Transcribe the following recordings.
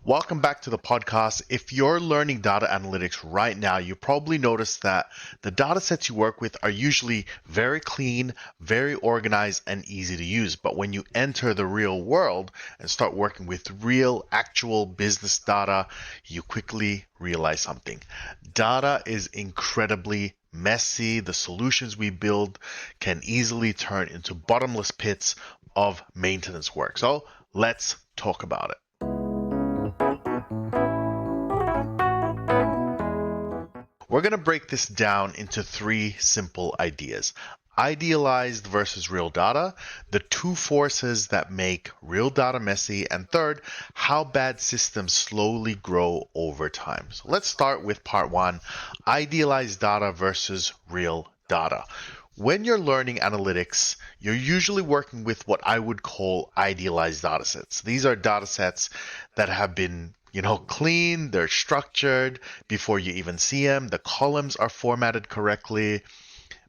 Welcome back to the podcast. If you're learning data analytics right now, you probably noticed that the data sets you work with are usually very clean, very organized, and easy to use. But when you enter the real world and start working with real, actual business data, you quickly realize something. Data is incredibly messy. The solutions we build can easily turn into bottomless pits of maintenance work. So let's talk about it. We're going to break this down into three simple ideas. Idealized versus real data, the two forces that make real data messy, and third, how bad systems slowly grow over time. So let's start with part one, idealized data versus real data. When you're learning analytics, you're usually working with what I would call idealized datasets. These are datasets that have been clean, they're structured before you even see them. The columns are formatted correctly.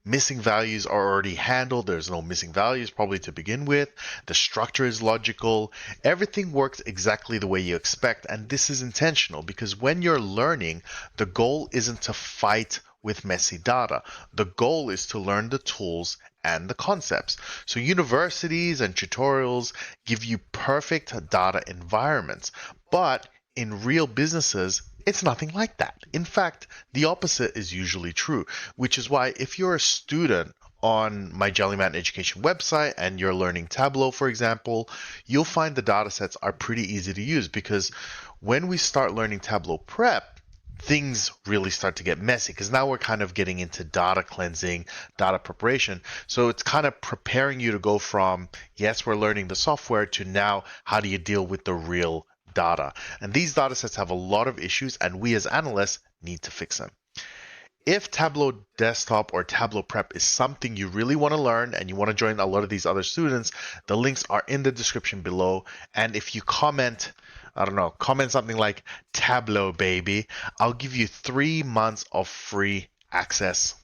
Missing values are already handled. There's no missing values probably to begin with. The structure is logical. Everything works exactly the way you expect. And this is intentional because when you're learning, the goal isn't to fight with messy data. The goal is to learn the tools and the concepts. So universities and tutorials give you perfect data environments, but in real businesses, it's nothing like that. In fact, the opposite is usually true, which is why if you're a student on my Jellyman Education website and you're learning Tableau, for example, you'll find the datasets are pretty easy to use because when we start learning Tableau Prep, things really start to get messy because now we're kind of getting into data cleansing, data preparation. So it's kind of preparing you to go from, yes, we're learning the software to now, how do you deal with the real data? And these data sets have a lot of issues and we as analysts need to fix them. If Tableau Desktop or Tableau Prep is something you really want to learn and you want to join a lot of these other students, the links are in the description below. And if you comment something like Tableau baby, I'll give you 3 months of free access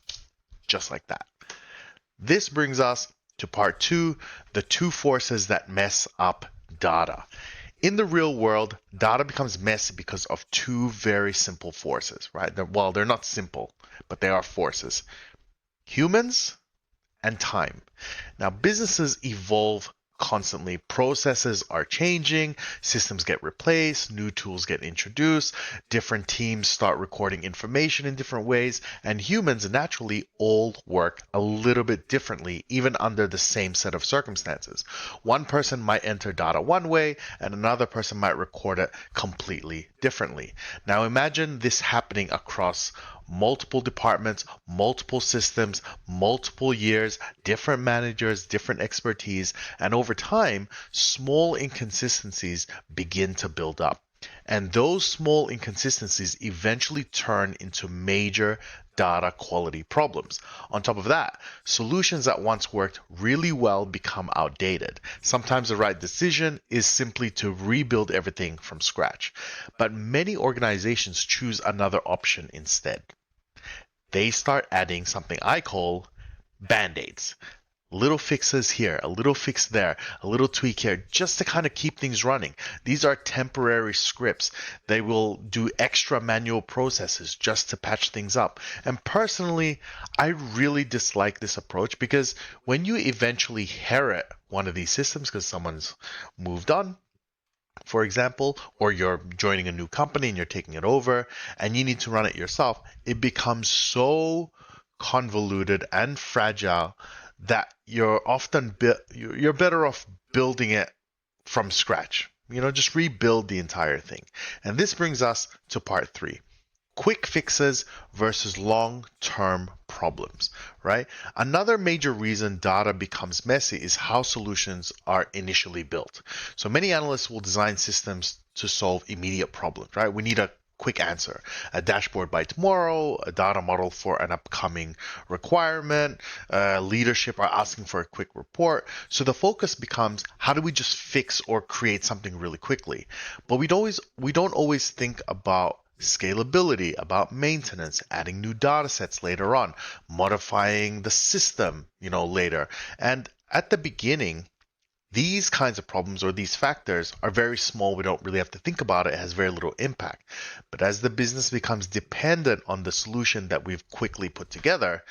just like that. This brings us to part two, the two forces that mess up data. In the real world, data becomes messy because of two very simple forces, right? They're not simple, but they are forces. Humans and time. Now, businesses evolve constantly. Processes are changing, systems get replaced, new tools get introduced, different teams start recording information in different ways, and humans naturally all work a little bit differently, even under the same set of circumstances. One person might enter data one way, and another person might record it completely differently. Now imagine this happening across multiple departments, multiple systems, multiple years, different managers, different expertise, and over time, small inconsistencies begin to build up. And those small inconsistencies eventually turn into major data quality problems. On top of that, solutions that once worked really well become outdated. Sometimes the right decision is simply to rebuild everything from scratch. But many organizations choose another option instead. They start adding something I call band-aids. Little fixes here, a little fix there, a little tweak here, just to kind of keep things running. These are temporary scripts. They will do extra manual processes just to patch things up. And personally, I really dislike this approach because when you eventually inherit one of these systems because someone's moved on, for example, or you're joining a new company and you're taking it over and you need to run it yourself, it becomes so convoluted and fragile that you're better off building it from scratch. Just rebuild the entire thing. And this brings us to part three. Quick fixes versus long-term problems, right? Another major reason data becomes messy is how solutions are initially built. So many analysts will design systems to solve immediate problems, right? We need a quick answer, a dashboard by tomorrow, a data model for an upcoming requirement, leadership are asking for a quick report. So the focus becomes, how do we just fix or create something really quickly? But we don't always think about scalability, about maintenance, adding new data sets later on, modifying the system, later. And at the beginning, These kinds of problems or these factors are very small. We don't really have to think about it. It has very little impact. But as the business becomes dependent on the solution that we've quickly put together,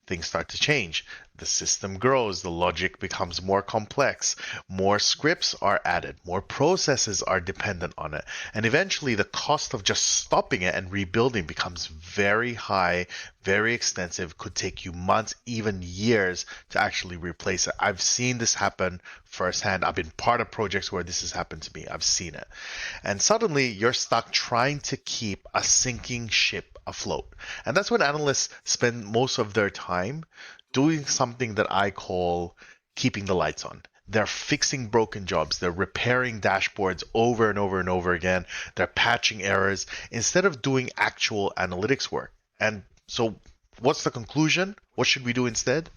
things start to change. The system grows, the logic becomes more complex, more scripts are added, more processes are dependent on it, and eventually the cost of just stopping it and rebuilding becomes very high, very extensive, could take you months, even years to actually replace it. I've seen this happen firsthand. I've been part of projects where this has happened to me. I've seen it. And suddenly you're stuck trying to keep a sinking ship afloat. And that's when analysts spend most of their time doing something that I call keeping the lights on. They're fixing broken jobs. They're repairing dashboards over and over and over again. They're patching errors instead of doing actual analytics work. And so, what's the conclusion? What should we do instead?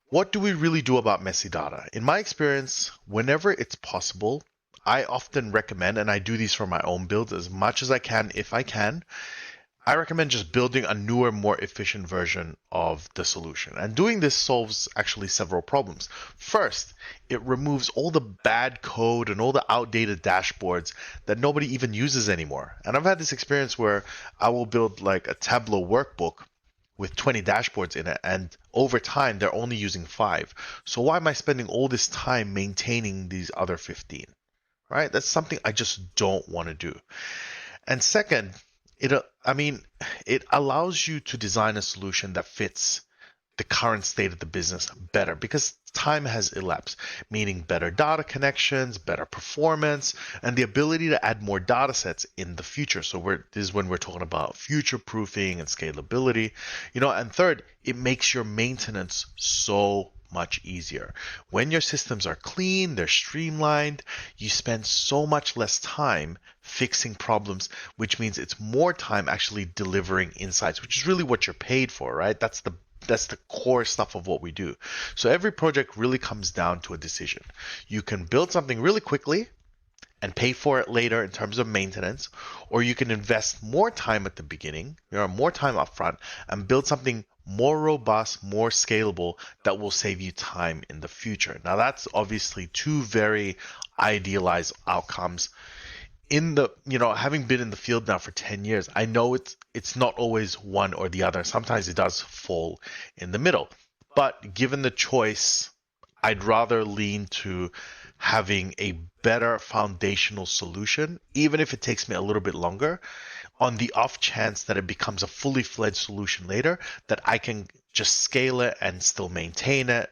What do we really do about messy data? In my experience, whenever it's possible, I often recommend, and I do these for my own builds as much as I can, if I can, I recommend just building a newer, more efficient version of the solution. And doing this solves actually several problems. First, it removes all the bad code and all the outdated dashboards that nobody even uses anymore. And I've had this experience where I will build like a Tableau workbook with 20 dashboards in it, and over time they're only using 5. So why am I spending all this time maintaining these other 15? Right? That's something I just don't want to do. And second, it allows you to design a solution that fits the current state of the business better because time has elapsed, meaning better data connections, better performance, and the ability to add more data sets in the future. So this is when we're talking about future proofing and scalability, and third, it makes your maintenance so much easier. When your systems are clean, they're streamlined, you spend so much less time fixing problems, which means it's more time actually delivering insights, which is really what you're paid for, right? That's the core stuff of what we do. So every project really comes down to a decision. You can build something really quickly and pay for it later in terms of maintenance, or you can invest more time at the beginning, more time upfront, and build something more robust, more scalable that will save you time in the future. Now that's obviously two very idealized outcomes. Having been in the field now for 10 years, I know it's not always one or the other. Sometimes it does fall in the middle. But given the choice, I'd rather lean to having a better foundational solution, even if it takes me a little bit longer, on the off chance that it becomes a fully fledged solution later, that I can just scale it and still maintain it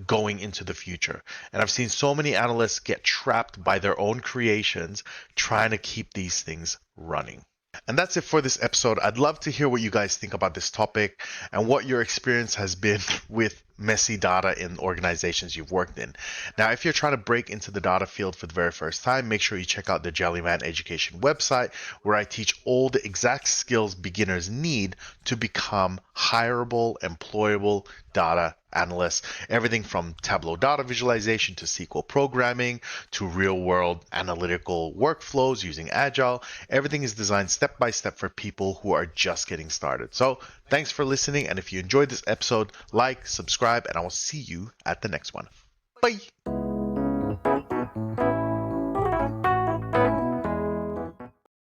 going into the future. And I've seen so many analysts get trapped by their own creations trying to keep these things running. And that's it for this episode. I'd love to hear what you guys think about this topic and what your experience has been with messy data in organizations you've worked in. Now, if you're trying to break into the data field for the very first time, make sure you check out the Jellyman Education website, where I teach all the exact skills beginners need to become hireable, employable data analysts. Everything from Tableau data visualization to SQL programming to real-world analytical workflows using Agile. Everything is designed step by step for people who are just getting started. So thanks for listening. And if you enjoyed this episode, like, subscribe, and I will see you at the next one. Bye.